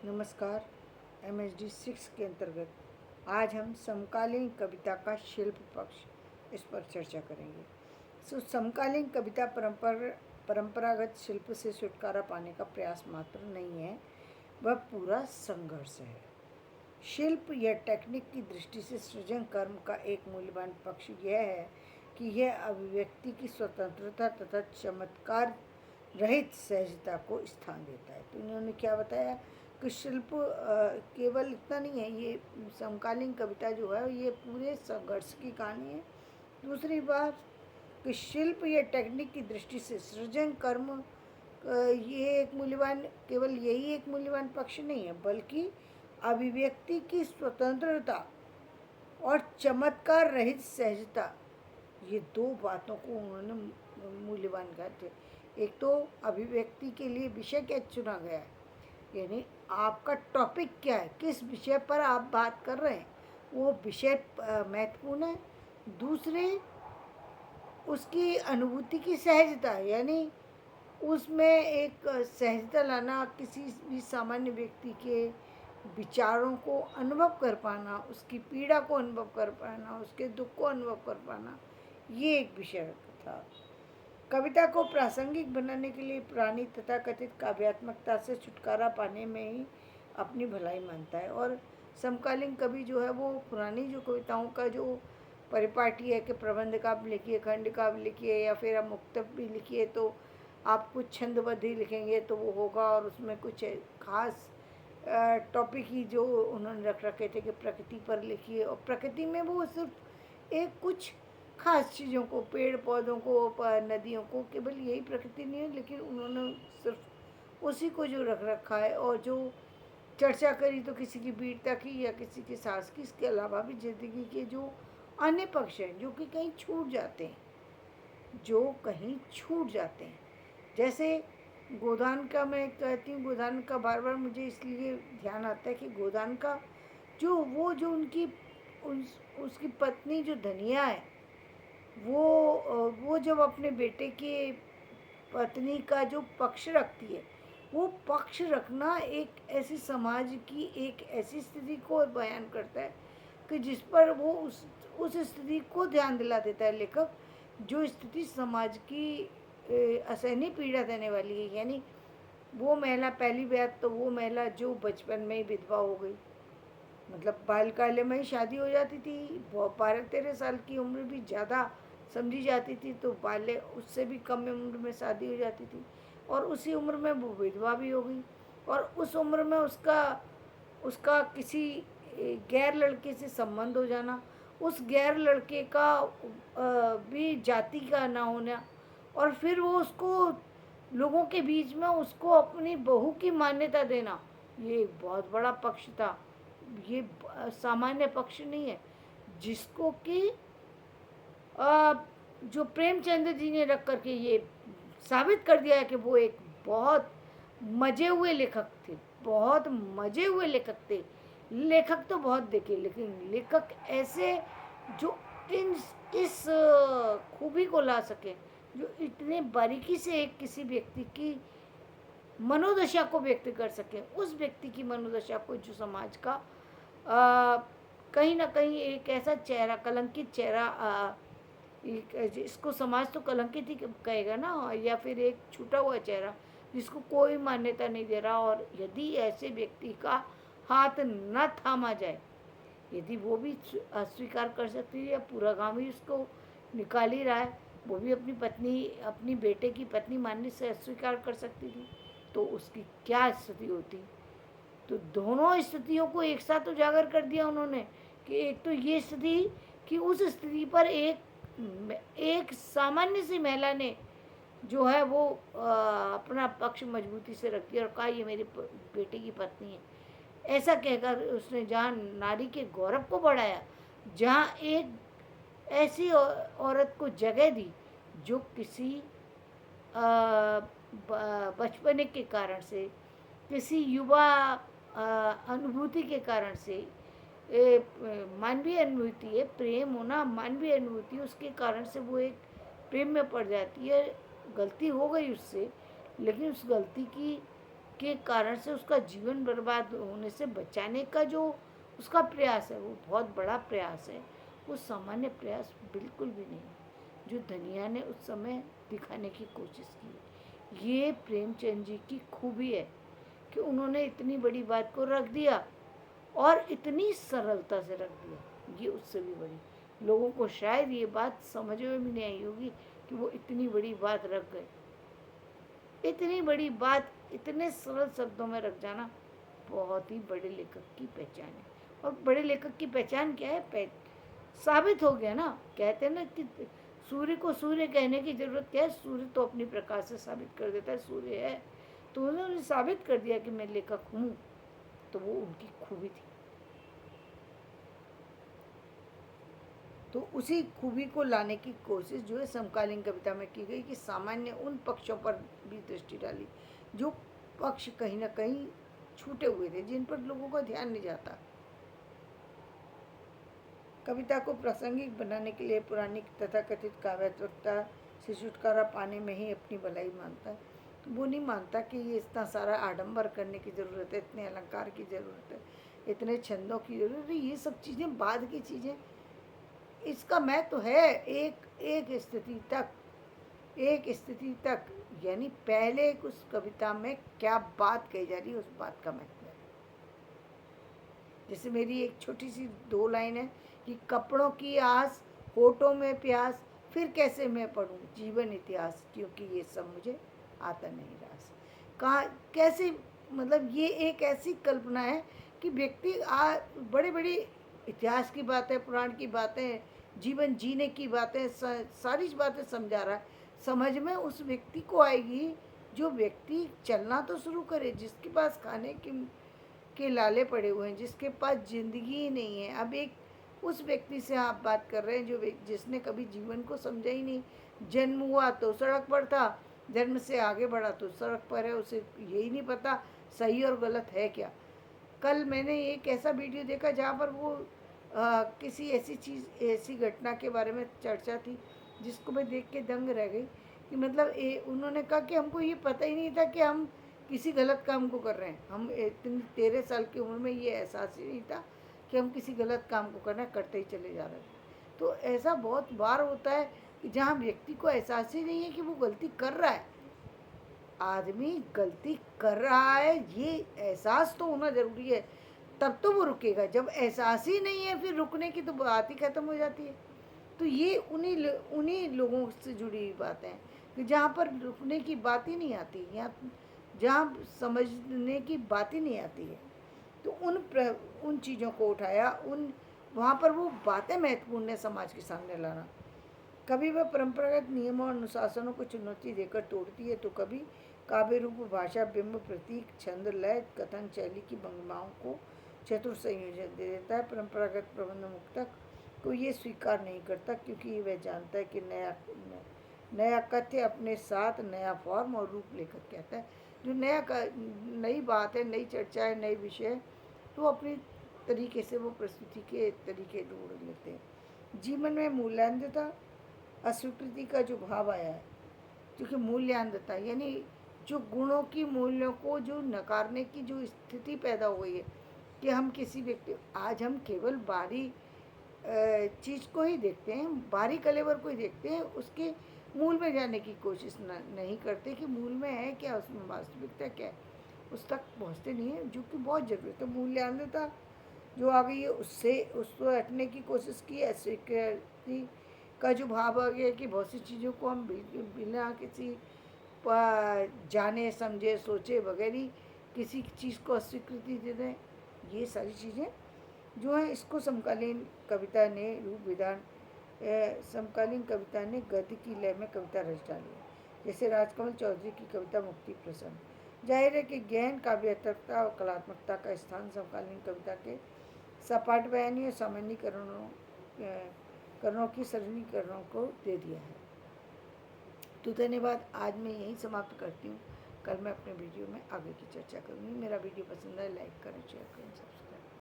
नमस्कार। MHD 6 के अंतर्गत आज हम समकालीन कविता का शिल्प पक्ष इस पर चर्चा करेंगे। समकालीन कविता परंपरागत शिल्प से छुटकारा पाने का प्रयास मात्र नहीं है, वह पूरा संघर्ष है। शिल्प या टेक्निक की दृष्टि से सृजन कर्म का एक मूल्यवान पक्ष यह है कि यह अभिव्यक्ति की स्वतंत्रता तथा चमत्कार रहित सहजता को स्थान देता है। तो इन्होंने क्या बताया कि शिल्प केवल इतना नहीं है, ये समकालीन कविता जो है ये पूरे संघर्ष की कहानी है। दूसरी बात कि शिल्प या टेक्निक की दृष्टि से सृजन कर्म ये एक मूल्यवान, केवल यही एक मूल्यवान पक्ष नहीं है, बल्कि अभिव्यक्ति की स्वतंत्रता और चमत्कार रहित सहजता, ये दो बातों को उन्होंने मूल्यवान कहते। एक तो अभिव्यक्ति के लिए विषय क्या चुना गया है, यानी आपका टॉपिक क्या है, किस विषय पर आप बात कर रहे हैं, वो विषय महत्वपूर्ण है। दूसरे उसकी अनुभूति की सहजता, यानी उसमें एक सहजता लाना, किसी भी सामान्य व्यक्ति के विचारों को अनुभव कर पाना, उसकी पीड़ा को अनुभव कर पाना, उसके दुख को अनुभव कर पाना, ये एक विषय था। कविता को प्रासंगिक बनाने के लिए पुरानी तथा कथित काव्यात्मकता से छुटकारा पाने में ही अपनी भलाई मानता है। और समकालीन कवि जो है वो पुरानी जो कविताओं का जो परिपाटी है कि प्रबंध काव्य लिखिए, खंड काव्य लिखिए, या फिर आप मुक्तक भी लिखिए, तो आप कुछ छंदबद्ध ही लिखेंगे तो वो होगा, और उसमें कुछ खास टॉपिक ही जो उन्होंने रख रखे थे कि प्रकृति पर लिखिए, और प्रकृति में वो सिर्फ एक कुछ खास चीज़ों को, पेड़ पौधों को, नदियों को, केवल यही प्रकृति नहीं है, लेकिन उन्होंने सिर्फ उसी को जो रख रखा है। और जो चर्चा करी तो किसी की वीरता की या किसी की साहस की, इसके अलावा भी ज़िंदगी के जो अन्य पक्ष हैं जो कि कहीं छूट जाते हैं, जैसे गोदान का, मैं कहती हूँ गोदान का, बार बार मुझे इसलिए ध्यान आता है कि गोदान का जो उनकी उसकी पत्नी जो धनिया है, वो जब अपने बेटे के पत्नी का जो पक्ष रखती है, वो पक्ष रखना एक ऐसी समाज की एक ऐसी स्थिति को बयान करता है कि जिस पर वो उस स्थिति को ध्यान दिला देता है लेखक, जो स्थिति समाज की असहनीय पीड़ा देने वाली है। यानी वो महिला, पहली बात तो वो महिला जो बचपन में ही विधवा हो गई, मतलब बालकाल में ही शादी हो जाती थी, 12-13 साल की उम्र भी ज़्यादा समझी जाती थी, तो बाल्य उससे भी कम उम्र में शादी हो जाती थी, और उसी उम्र में वो विधवा भी हो गई, और उस उम्र में उसका किसी गैर लड़के से संबंध हो जाना, उस गैर लड़के का भी जाति का ना होना, और फिर वो उसको लोगों के बीच में उसको अपनी बहू की मान्यता देना, ये एक बहुत बड़ा पक्ष था। ये सामान्य पक्ष नहीं है, जिसको कि जो प्रेमचंद्र जी ने रख करके ये साबित कर दिया है कि वो एक बहुत मजे हुए लेखक थे, बहुत मजे हुए लेखक थे। लेखक तो बहुत देखे, लेकिन लेखक ऐसे जो इस खूबी को ला सके, जो इतने बारीकी से एक किसी व्यक्ति की मनोदशा को व्यक्त कर सके, उस व्यक्ति की मनोदशा को जो समाज का कहीं ना कहीं एक ऐसा चेहरा, कलंकित चेहरा, इसको समाज तो कलंकित ही कहेगा ना, या फिर एक छूटा हुआ चेहरा जिसको कोई मान्यता नहीं दे रहा, और यदि ऐसे व्यक्ति का हाथ न थामा जाए, यदि वो भी अस्वीकार कर सकती है, या पूरा गांव ही उसको निकाल ही रहा है, वो भी अपनी पत्नी, अपनी बेटे की पत्नी मानने से अस्वीकार कर सकती थी, तो उसकी क्या स्थिति होती। तो दोनों स्थितियों को एक साथ उजागर कर दिया उन्होंने, कि एक तो ये स्थिति कि उस स्थिति पर एक सामान्य सी महिला ने जो है वो अपना पक्ष मजबूती से रख दिया और कहा ये मेरी बेटे की पत्नी है, ऐसा कहकर उसने जहाँ नारी के गौरव को बढ़ाया, जहाँ एक ऐसी औरत को जगह दी जो किसी बचपने के कारण से, किसी युवा अनुभूति के कारण से, मानवीय अनुभूति है, प्रेम होना मानवीय अनुभूति, उसके कारण से वो एक प्रेम में पड़ जाती है। गलती हो गई उससे, लेकिन उस गलती की के कारण से उसका जीवन बर्बाद होने से बचाने का जो उसका प्रयास है वो बहुत बड़ा प्रयास है, वो सामान्य प्रयास बिल्कुल भी नहीं है जो धनिया ने उस समय दिखाने की कोशिश की। ये प्रेमचंद जी की खूबी है कि उन्होंने इतनी बड़ी बात को रख दिया और इतनी सरलता से रख दिया। ये उससे भी बड़ी, लोगों को शायद ये बात समझ में भी नहीं आई होगी कि वो इतनी बड़ी बात रख गए। इतनी बड़ी बात इतने सरल शब्दों में रख जाना बहुत ही बड़े लेखक की पहचान है। और बड़े लेखक की पहचान क्या है? साबित हो गया ना। कहते हैं ना कि सूर्य को सूर्य कहने की जरूरत क्या है, सूर्य तो अपनी प्रकाश से साबित कर देता है सूर्य है। तो उन्होंने साबित कर दिया कि मैं लेखक हूँ, तो वो उनकी खूबी थी। तो उसी खूबी को लाने की कोशिश जो है समकालीन कविता में की गई कि सामान्य उन पक्षों पर भी दृष्टि डाली जो पक्ष कहीं ना कहीं छूटे हुए थे, जिन पर लोगों का ध्यान नहीं जाता। कविता को प्रासंगिक बनाने के लिए पुरानी तथाकथित काव्यात्मकता से छुटकारा पाने में ही अपनी भलाई मानता है। तो वो नहीं मानता कि ये इतना सारा आडंबर करने की ज़रूरत है, इतने अलंकार की ज़रूरत है, इतने छंदों की ज़रूरत है। ये सब चीज़ें बाद की चीज़ें, इसका महत्व है एक स्थिति तक, यानी पहले उस कविता में क्या बात कही जा रही है, उस बात का महत्व है। जैसे मेरी एक छोटी सी 2 लाइन है कि कपड़ों की आस, होठों में प्यास, फिर कैसे मैं पढ़ूं जीवन इतिहास, क्योंकि ये सब मुझे आता नहीं रास। कहाँ कैसे, मतलब ये एक ऐसी कल्पना है कि व्यक्ति बड़े बड़े इतिहास की बातें, पुराण की बातें, जीवन जीने की बातें, सारी बातें समझा रहा है। समझ में उस व्यक्ति को आएगी जो व्यक्ति चलना तो शुरू करे, जिसके पास खाने के लाले पड़े हुए हैं, जिसके पास जिंदगी ही नहीं है। अब एक उस व्यक्ति से आप बात कर रहे हैं जो जिसने कभी जीवन को समझा ही नहीं। जन्म हुआ तो सड़क पर था, जन्म से आगे बढ़ा तो सड़क पर है, उसे यही नहीं पता सही और गलत है क्या। कल मैंने एक ऐसा वीडियो देखा जहाँ पर वो किसी ऐसी घटना के बारे में चर्चा थी जिसको मैं देख के दंग रह गई कि मतलब उन्होंने कहा कि हमको ये पता ही नहीं था कि हम किसी गलत काम को कर रहे हैं। हम इतनी 13 साल की उम्र में ये एहसास ही नहीं था कि हम किसी गलत काम को करना करते ही चले जा रहे थे। तो ऐसा बहुत बार होता है कि जहाँ व्यक्ति को एहसास ही नहीं है कि वो गलती कर रहा है। आदमी गलती कर रहा है ये एहसास तो होना ज़रूरी है, तब तो वो रुकेगा। जब एहसास ही नहीं है फिर रुकने की तो बात ही ख़त्म हो जाती है। तो ये उन्हीं लोगों से जुड़ी हुई बातें हैं कि जहाँ पर रुकने की बात ही नहीं आती, या जहाँ समझने की बात ही नहीं आती है। तो उन चीज़ों को उठाया, वहाँ पर वो बातें महत्वपूर्ण है समाज के सामने लाना। कभी वह परंपरागत नियमों और अनुशासनों को चुनौती देकर तोड़ती है, तो कभी काव्य रूप, भाषा, बिंब, प्रतीक, छंद, लय, कथन शैली की भंगिमाओं को चतुर संयोजन दे देता है। परंपरागत प्रबंध मुक्तक को ये स्वीकार नहीं करता, क्योंकि वह जानता है कि नया कथ्य अपने साथ नया फॉर्म और रूप लेकर कहता है। जो नई बात है, नई चर्चा है, नए विषय है, तो अपनी तरीके से वो प्रस्तुति के तरीके ढूंढ लेते हैं। जीवन में मूल्यांधता, अस्वीकृति का जो भाव आया है, क्योंकि मूल्यांधता यानी जो गुणों की मूल्यों को जो नकारने की जो स्थिति पैदा हुई है कि हम किसी व्यक्ति, आज हम केवल बाहरी चीज़ को ही देखते हैं, बाहरी कलेवर को ही देखते हैं, उसके मूल में जाने की कोशिश नहीं करते कि मूल में है क्या, उसमें वास्तविकता क्या है, उस तक पहुँचते नहीं है, जो कि बहुत ज़रूरी है। तो मूल्यांधता जो आ गई है उसको हटने की कोशिश की है। स्वीकृति का जो भाव आ गया कि बहुत सी चीज़ों को हम बिना किसी जाने समझे सोचे वगैरह किसी चीज़ को अस्वीकृति दे दें, ये सारी चीज़ें जो हैं, इसको समकालीन कविता ने समकालीन कविता ने गद्य की लय में कविता रच डाली है। जैसे राजकमल चौधरी की कविता मुक्ति प्रसन्न। जाहिर है कि गहन काव्यात्मकता और कलात्मकता का स्थान समकालीन कविता के सपाट बयानी और सामान्यीकरणों की सरलीकरणों को दे दिया है। तो धन्यवाद, आज मैं यहीं समाप्त करती हूँ। कल मैं अपने वीडियो में आगे की चर्चा करूँगी। मेरा वीडियो पसंद आए लाइक करें, शेयर करें, सब्सक्राइब